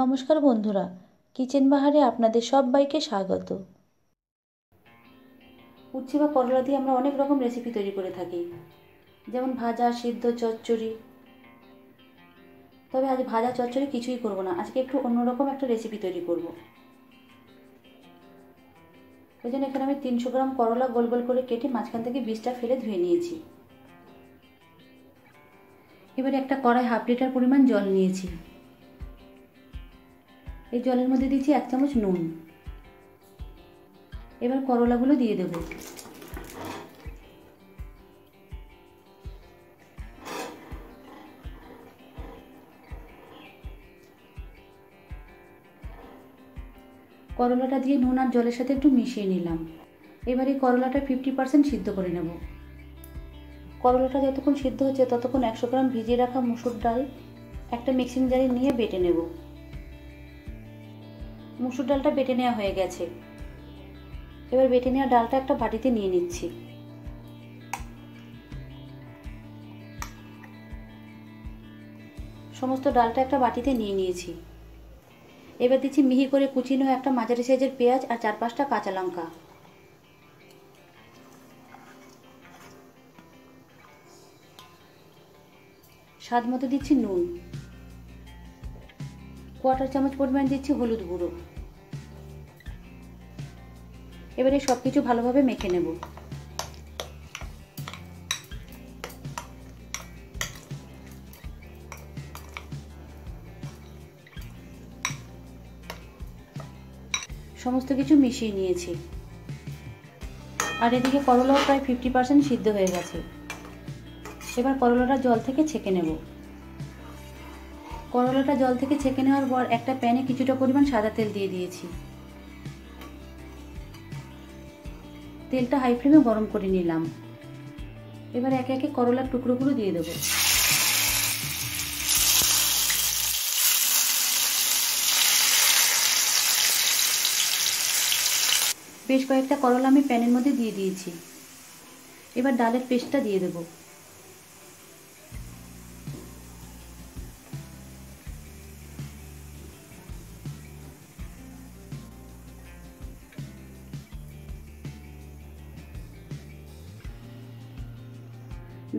নমস্কার বন্ধুরা, কিচেন বাহারে আপনাদের সবাইকে স্বাগত। উচ্ছে বা করলা দিয়ে আমরা অনেক রকম রেসিপি তৈরি করে থাকি, যেমন ভাজা, সিদ্ধ, চচ্চড়ি। তবে আজ ভাজা চচ্চড়ি কিছুই করব না, আজকে একটু অন্যরকম একটা রেসিপি তৈরি করব। ওই জন্য এখানে আমি 300 গ্রাম করলা গোল গোল করে কেটে মাঝখান থেকে বীজটা ফেলে ধুয়ে নিয়েছি। এবারে একটা কড়াই 1/2 লিটার পরিমাণ জল নিয়েছি। এই জলের মধ্যে দিচ্ছি 1 চামচ নুন। এবার করলাগুলো দিয়ে দেব। করলাটা দিয়ে নুন আর জলের সাথে একটু মিশিয়ে নিলাম। এবার এই করলাটা 50% সিদ্ধ করে নেব। করলাটা যতক্ষণ সিদ্ধ হচ্ছে ততক্ষণ 100 গ্রাম ভিজিয়ে রাখা মুসুর ডাল একটা মিক্সিং জারে নিয়ে বেটে নেব। মুসুর ডালটা বেটে নেওয়া হয়ে গেছে। এবার বেটে নেওয়া ডালটা একটা বাটিতে নিয়ে নিচ্ছি। সমস্ত ডালটা একটা বাটিতে নিয়ে নিয়েছি। এবার দিচ্ছি মিহি করে কুচিনো একটা মাঝারি সাইজের পেঁয়াজ আর 4-5টা কাঁচা লঙ্কা। স্বাদ মতো দিচ্ছি নুন। 1/4 চামচ পরিমাণ দিচ্ছি হলুদ গুঁড়ো। এবারে সবকিছু ভালোভাবে মেখে নেব। সমস্ত কিছু মিশিয়ে নিয়েছি। আর এদিকে করলাও প্রায় 50% সিদ্ধ হয়ে গেছে। এবার করলাটা জল থেকে ছেঁকে নেব। করলাটা জল থেকে ছেঁকে নেওয়ার পর একটা প্যানে কিছুটা পরিমাণ সাদা তেল দিয়ে দিয়েছি। তেলটা হাই ফ্লেমে গরম করে নিলাম। এবার একে একে করলার টুকরোগুলো দিয়ে দেব। বেশ কয়েকটা করলা আমি প্যানের মধ্যে দিয়ে দিয়েছি। এবার ডালের পেস্টটা দিয়ে দেব।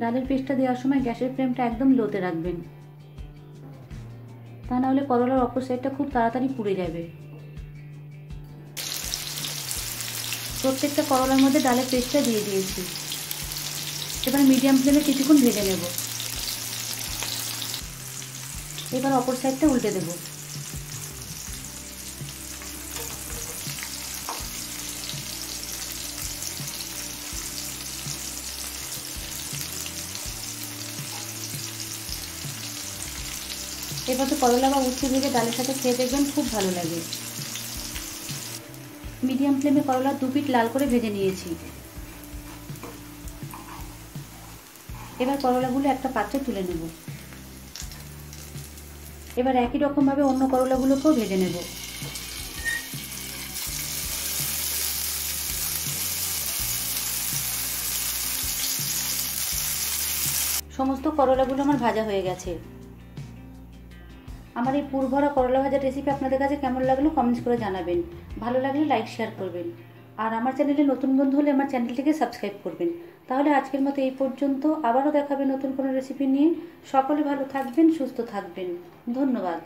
ডালের পেস্টটা দেওয়ার সময় গ্যাসের ফ্লেমটা একদম লোতে রাখবেন, তা না হলে করলার অপর সাইডটা খুব তাড়াতাড়ি পুড়ে যাবে। প্রত্যেকটা করলার মধ্যে ডালের পেস্টটা দিয়ে দিয়েছি। এবার মিডিয়াম ফ্লেমে কিছুক্ষণ ভেজে নেব। এবার অপর সাইডটা উল্টে দেব। এবার তো করলা বা উচ্ছে ভেজে ডালের সাথে খেয়ে দেখবেন, খুব ভালো লাগে। মিডিয়াম ফ্লেমে করলা 2 পিঠ লাল করে ভেজে নিয়েছি। এবার করলাগুলো একটা পাত্রে তুলে নেব। এবার একই রকমভাবে অন্য করলাগুলোকেও ভেজে নেব। সমস্ত করলাগুলো আমার ভাজা হয়ে গেছে। আমার এই পুরভরা করলা ভাজার রেসিপি আপনাদের কাছে কেমন লাগলো কমেন্টস করে জানাবেন। ভালো লাগলে লাইক শেয়ার করবেন। আর আমার চ্যানেলে নতুন বন্ধু হলে আমার চ্যানেলটিকে সাবস্ক্রাইব করবেন। তাহলে আজকের মতো এই পর্যন্ত, আবারও দেখাবে নতুন কোনো রেসিপি নিয়ে। সকলে ভালো থাকবেন, সুস্থ থাকবেন। ধন্যবাদ।